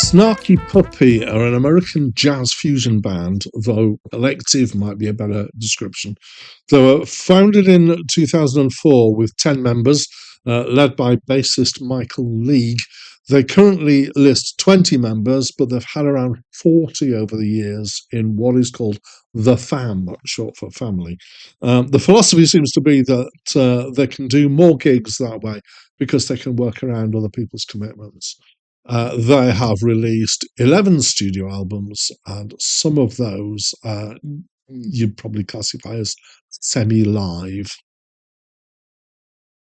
Snarky Puppy are an American jazz fusion band, though elective might be a better description. They were founded in 2004 with 10 members, led by bassist Michael League. They currently list 20 members, but they've had around 40 over the years in what is called the FAM, short for family. The philosophy seems to be that they can do more gigs that way because they can work around other people's commitments. They have released 11 studio albums, and some of those you'd probably classify as semi-live.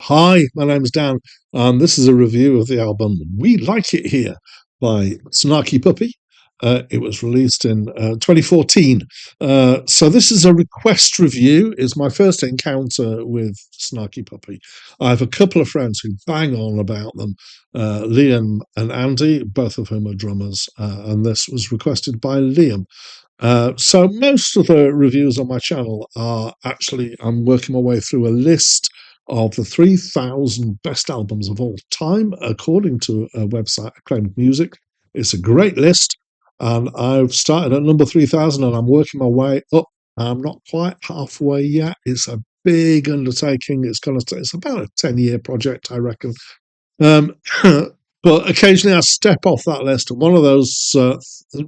Hi, my name's Dan, and this is a review of the album We Like It Here by Snarky Puppy. It was released in 2014. So this is a request review. It's my first encounter with Snarky Puppy. I have a couple of friends who bang on about them, Liam and Andy, both of whom are drummers, and this was requested by Liam. So most of the reviews on my channel are actually, I'm working my way through a list of the 3,000 best albums of all time, according to a website, Acclaimed Music. It's a great list. And I've started at number 3,000 and I'm working my way up. I'm not quite halfway yet. It's a big undertaking. It's about a 10-year project, I reckon. But occasionally I step off that list. And one of those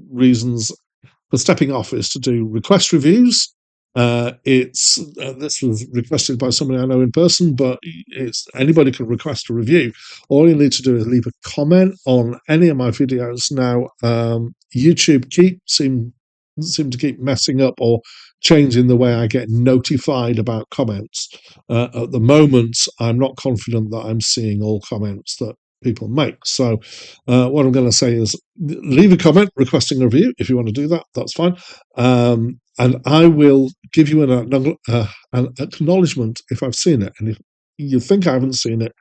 reasons for stepping off is to do request reviews. This was requested by somebody I know in person, but anybody can request a review. All you need to do is leave a comment on any of my videos. Now, YouTube seem to keep messing up or changing the way I get notified about comments. At the moment, I'm not confident that I'm seeing all comments that people make. So what I'm going to say is leave a comment requesting a review. If you want to do that, that's fine. And I will give you an acknowledgement if I've seen it. And if you think I haven't seen it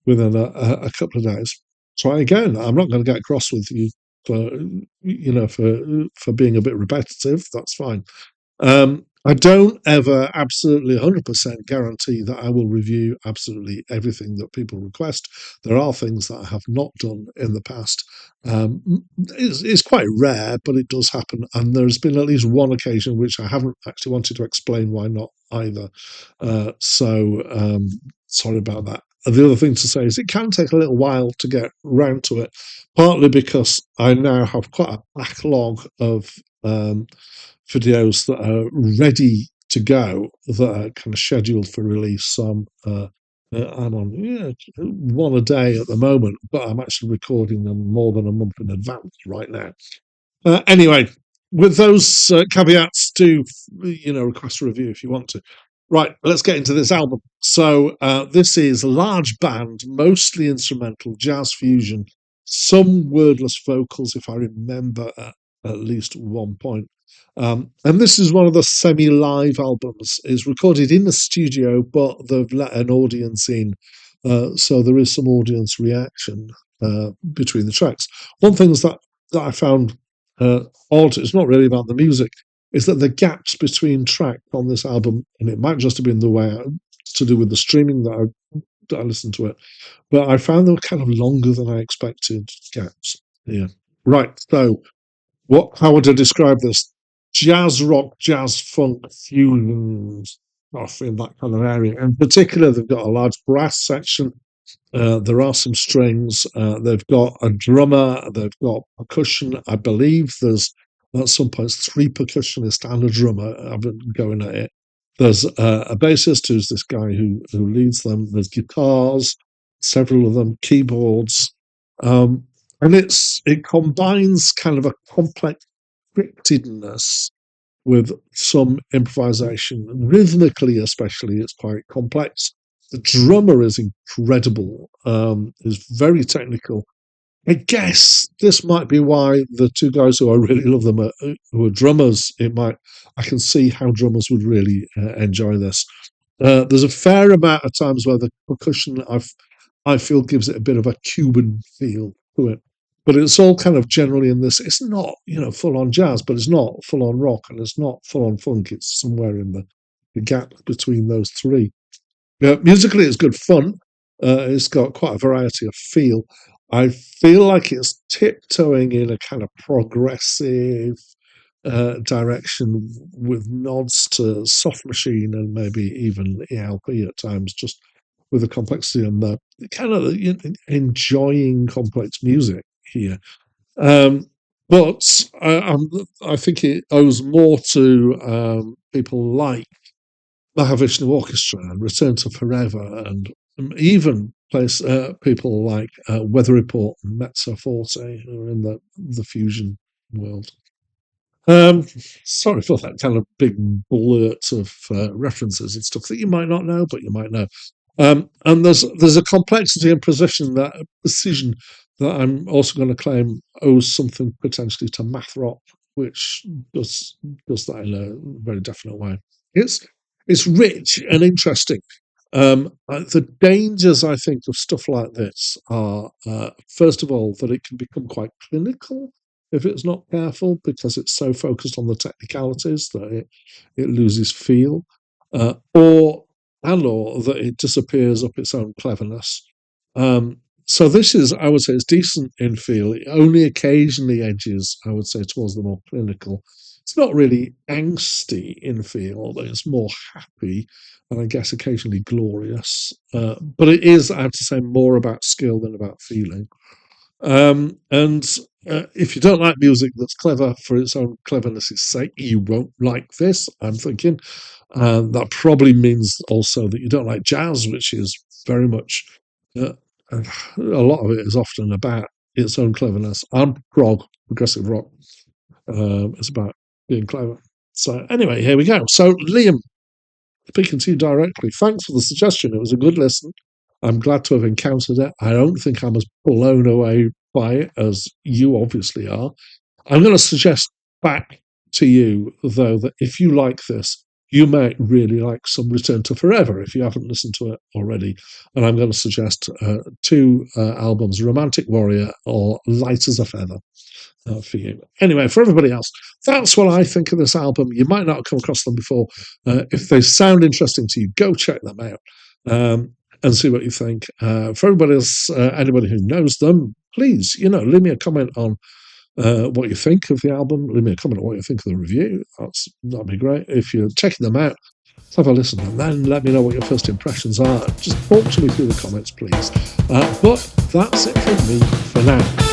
within a couple of days, try again. I'm not going to get cross with you for being a bit repetitive. That's fine. I don't ever absolutely 100% guarantee that I will review absolutely everything that people request. There are things that I have not done in the past. It's quite rare, but it does happen. And there's been at least one occasion which I haven't actually wanted to explain why not either. Sorry about that. The other thing to say is it can take a little while to get round to it, partly because I now have quite a backlog of videos that are ready to go that are kind of scheduled for release. So I'm on one a day at the moment, but I'm actually recording them more than a month in advance right now. Anyway, with those caveats, do request a review if you want to. Right, let's get into this album. So this is a large band, mostly instrumental, jazz fusion, some wordless vocals, if I remember at least one point. And this is one of the semi-live albums. It's recorded in the studio, but they've let an audience in, so there is some audience reaction between the tracks. One thing that I found odd, it's not really about the music, is that the gaps between tracks on this album, and it might just have been the way to do with the streaming that I listened to it, but I found they were kind of longer than I expected gaps. Yeah. Right, so how would I describe this? Jazz rock, jazz funk fusion stuff in that kind of area. In particular, they've got a large brass section. There are some strings. They've got a drummer. They've got percussion. I believe there's at some points 3 percussionists and a drummer. I've been going at it. There's a bassist who's this guy who leads them. There's guitars, several of them, keyboards. And it combines kind of a complex scriptedness with some improvisation. Rhythmically, especially, it's quite complex. The drummer is incredible, is very technical. I guess this might be why the two guys who I really love them who are drummers. I can see how drummers would really enjoy this. There's a fair amount of times where the percussion I feel gives it a bit of a Cuban feel to it. But it's all kind of generally in this. It's not, full on jazz, but it's not full on rock, and it's not full on funk. It's somewhere in the gap between those three. Musically, it's good fun. It's got quite a variety of feel. I feel like it's tiptoeing in a kind of progressive direction with nods to soft machine and maybe even ELP at times, just with the complexity and the kind of enjoying complex music here. Um, but I think it owes more to people like Mahavishnu Orchestra and Return to Forever, and even people like Weather Report and Mezzo Forte, who are in the fusion world. Um, Sorry for that kind of big blurt of references and stuff that you might not know, but you might know. And there's a complexity and precision that I'm also going to claim owes something potentially to math rock, which does does that in a very definite way. It's it's rich and interesting. The dangers, I think, of stuff like this are, first of all, that it can become quite clinical if it's not careful, because it's so focused on the technicalities that it loses feel, or or that it disappears up its own cleverness. So this is, I would say, it's decent in feel. It only occasionally edges, I would say, towards the more clinical. It's not really angsty in feel, but it's more happy and I guess occasionally glorious. But it is, I have to say, more about skill than about feeling. And if you don't like music that's clever for its own cleverness' sake, you won't like this, I'm thinking. That probably means also that you don't like jazz, which is very much, uh, a lot of it is often about its own cleverness. And prog, progressive rock, is about being clever. So, anyway, here we go. So, Liam, speaking to you directly, thanks for the suggestion. It was a good listen. I'm glad to have encountered it. I don't think I'm as blown away by it as you obviously are. I'm going to suggest back to you, though, that if you like this, you might really like some Return to Forever if you haven't listened to it already. And I'm going to suggest two albums, Romantic Warrior or Light as a Feather, for you. Anyway, for everybody else, that's what I think of this album. You might not have come across them before. If they sound interesting to you, go check them out and see what you think. For everybody else, anybody who knows them, please, leave me a comment on what you think of the album. Leave me a comment on what you think of the review. That'd be great. If you're checking them out, have a listen and then let me know what your first impressions are. Just talk to me through the comments, please. But that's it from me for now.